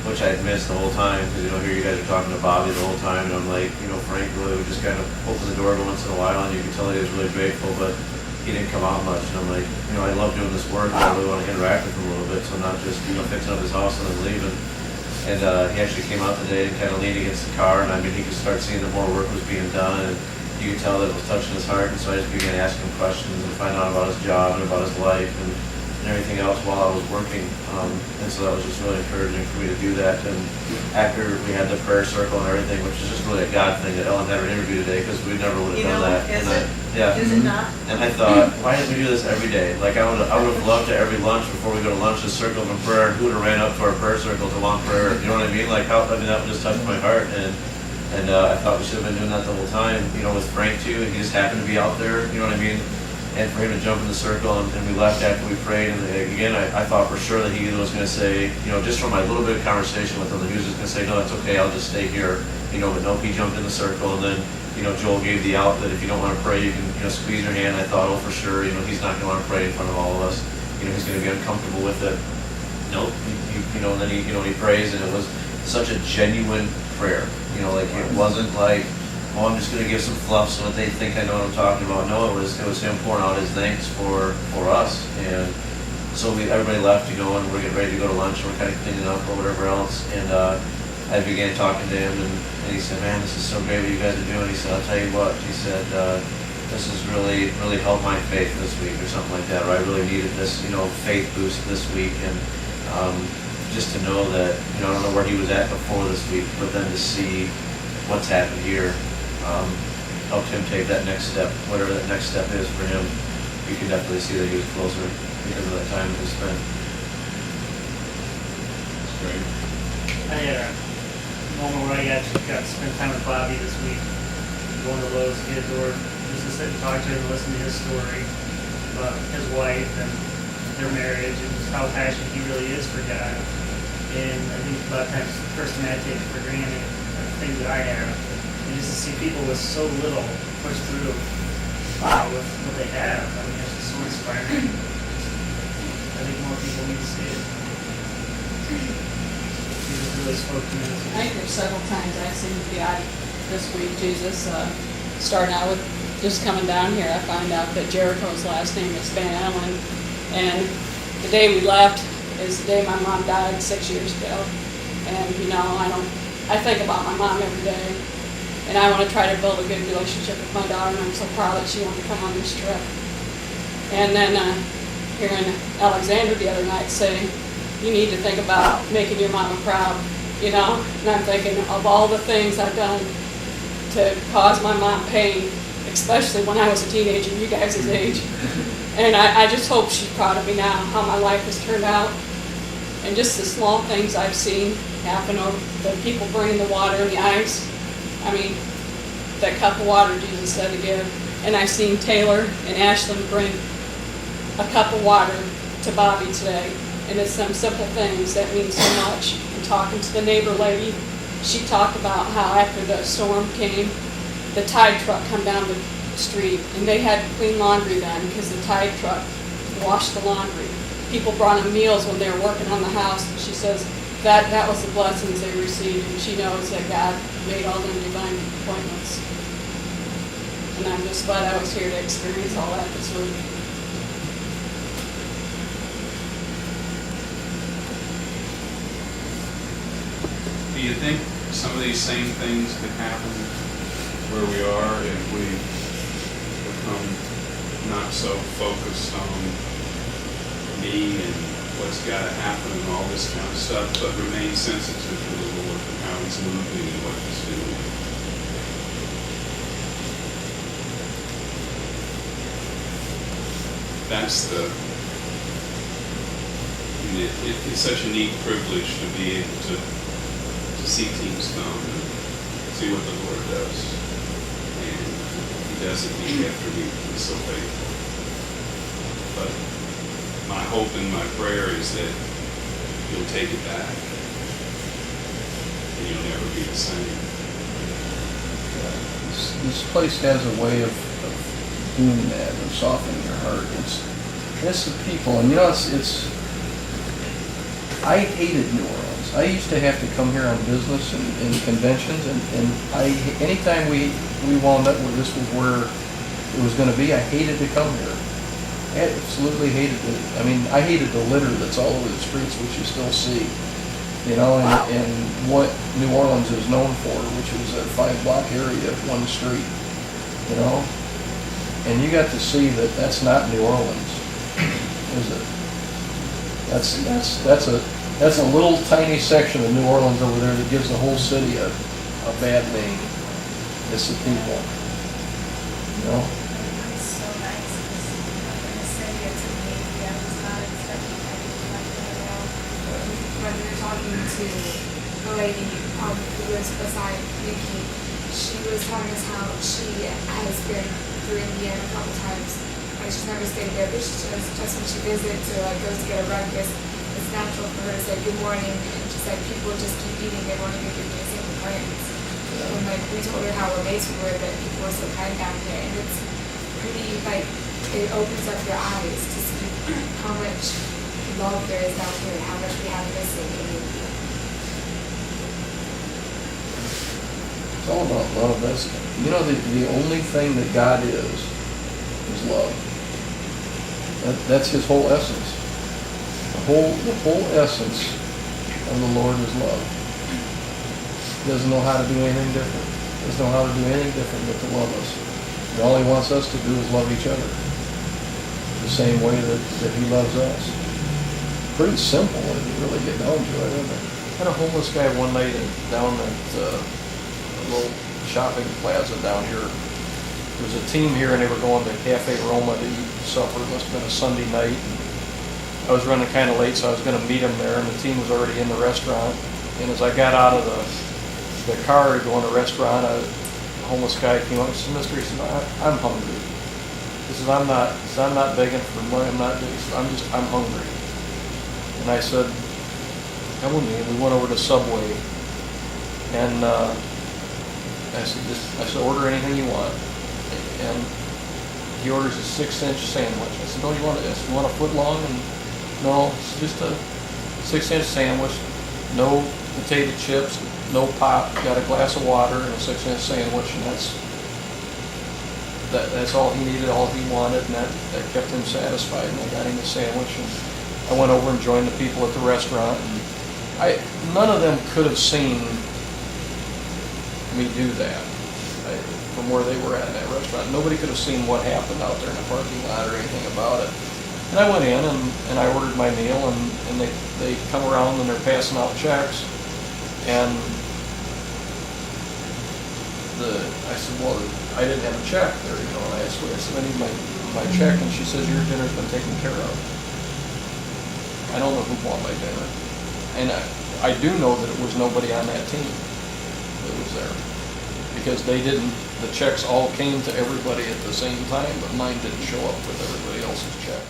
which I had missed the whole time, because, here you guys are talking to Bobby the whole time, and I'm like, Frank really would just kind of open the door every once in a while, and you could tell he was really grateful, but he didn't come out much, and I'm like, I love doing this work, but I really want to interact with him a little bit, so I'm not just, fixing up his house and then leaving. And he actually came out today and kind of leaned against the car, and he could start seeing that more work was being done, and you could tell that it was touching his heart, and so I just began asking him questions and find out about his job and about his life and everything else while I was working. And so that was just really encouraging for me to do that. And after we had the prayer circle and everything, which is just really a God thing that Ellen had her interview today, because we never would have done that. Is and it? Yeah. Is it not? And I thought, why didn't we do this every day? Like I would have loved to every lunch before we go to lunch, just circle of prayer, and who would have ran up to our prayer circle to long prayer? You know what I mean? Like that would just touch my heart. And I thought we should have been doing that the whole time, with Frank too, and he just happened to be out there, you know what I mean? And for him to jump in the circle, and we left after we prayed, and again, I thought for sure that he was going to say, just from my little bit of conversation with him, that he was just going to say, no, that's okay, I'll just stay here, but no, he jumped in the circle, and then, Joel gave the out that if you don't want to pray, you can, squeeze your hand. I thought, oh, for sure, he's not going to want to pray in front of all of us, he's going to be uncomfortable with it. Nope, and then he prays, and it was such a genuine prayer, like it wasn't like, oh, I'm just going to give some fluff so that they think I know what I'm talking about. No, it was him pouring out his thanks for us. And so everybody left to go, and we're getting ready to go to lunch, and we're kind of cleaning up or whatever else. And I began talking to him, and he said, man, this is so great what you guys are doing. He said, I'll tell you what. He said, this has really, really helped my faith this week, or something like that. Or I really needed this, faith boost this week. And just to know that, I don't know where he was at before this week, but then to see what's happened here, helped him take that next step, whatever that next step is for him. You can definitely see that he was closer because of that time that we spent. That's great. I had a moment where I actually got to spend time with Bobby this week, going to Lowe's, get a door, just to sit and talk to him and listen to his story about his wife and their marriage and just how passionate he really is for God. And I think a lot of times the person I take for granted are the things that I have. And just to see people with so little push through with what they have, it's just so inspiring. I think more people need to see it. Jesus really spoke to me. I think there's several times I've seen God this week, Jesus, starting out with just coming down here, I found out that Jericho's last name is Van Allen. And the day we left is the day my mom died 6 years ago. And, I think about my mom every day. And I want to try to build a good relationship with my daughter, and I'm so proud that she wanted to come on this trip. And then hearing Alexander the other night say, you need to think about making your mama proud, And I'm thinking of all the things I've done to cause my mom pain, especially when I was a teenager, you guys' age. And I just hope she's proud of me now, how my life has turned out. And just the small things I've seen happen, over the people bringing the water and the ice. That cup of water Jesus said to give. And I've seen Taylor and Ashlyn bring a cup of water to Bobby today. And it's some simple things that mean so much. And talking to the neighbor lady, she talked about how after the storm came, the Tide truck come down the street, and they had to clean laundry then because the Tide truck washed the laundry. People brought them meals when they were working on the house, and she says that was the blessings they received, and she knows that God made all them divine appointments. And I'm just glad I was here to experience all that this week. Do you think some of these same things can happen where we are if we become not so focused on me and what's got to happen and all this kind of stuff, but remain sensitive to the Lord and how He's moving and what He's doing? That's it's such a neat privilege to be able to see teams come and see what the Lord does. And He does it week after week. He's so faithful. But my hope and my prayer is that you'll take it back and you'll never be the same. This place has a way of doing that, of softening your heart. It's the people, and it's I hated New Orleans. I used to have to come here on business and conventions, and anytime we wound up where this was where it was gonna be, I hated to come here. I absolutely hated it. I mean, I hated the litter that's all over the streets, which you still see. You know, and what New Orleans is known for, which is a 5-block area, one street, you know? And you got to see that that's not New Orleans, is it? That's a little tiny section of New Orleans over there that gives the whole city a bad name. It's the people, you know? It's so nice, because in the city, it's amazing. I was not expecting anything like that at all. When we were talking to the lady who lives beside Nikki, she was telling us how she has been through Indiana a couple times. Like, she's never stayed there, but she just when she visits or like goes to get a breakfast, it's natural for her to say good morning. And she's like, people just keep eating, they won't even give me a single glance. And like, we told her how amazed we were that people were so kind down there. And it's pretty, like, it opens up your eyes to see how much love there is down here, how much we have missing. It's all about love. That's, you know, the only thing that God is love. That's his whole essence. The whole essence of the Lord is love. He doesn't know how to do anything different. He doesn't know how to do anything different but to love us. And all he wants us to do is love each other the same way that he loves us. Pretty simple when you really get down to it, isn't it? I had a homeless guy one night down at a little shopping plaza down here. There was a team here and they were going to Cafe Roma to eat supper. It must have been a Sunday night. I was running kind of late, so I was going to meet him there, and the team was already in the restaurant. And as I got out of the car to go in the restaurant, a homeless guy came up and said, "Mister," he said, "I'm hungry." He says, I'm not begging for money, I'm hungry. And I said, "Come with me." And we went over to Subway, and I said, "Order anything you want." And he orders a 6-inch sandwich. I said, "No, you want a foot long?" And no, it's just a 6-inch sandwich, no potato chips, no pop, got a glass of water and a 6-inch sandwich, and that's all he needed, all he wanted, and that kept him satisfied. And I got him a sandwich, and I went over and joined the people at the restaurant. And none of them could have seen me do that from where they were at in that restaurant. Nobody could have seen what happened out there in the parking lot or anything about it. And I went in and I ordered my meal, and they come around and they're passing out checks. And I said, "Well, I didn't have a check there, you know." And I said, "I need my check." And she says, "Your dinner's been taken care of." I don't know who bought my dinner. And I do know that it was nobody on that team that was there. Because the checks all came to everybody at the same time, but mine didn't show up with everybody else's check.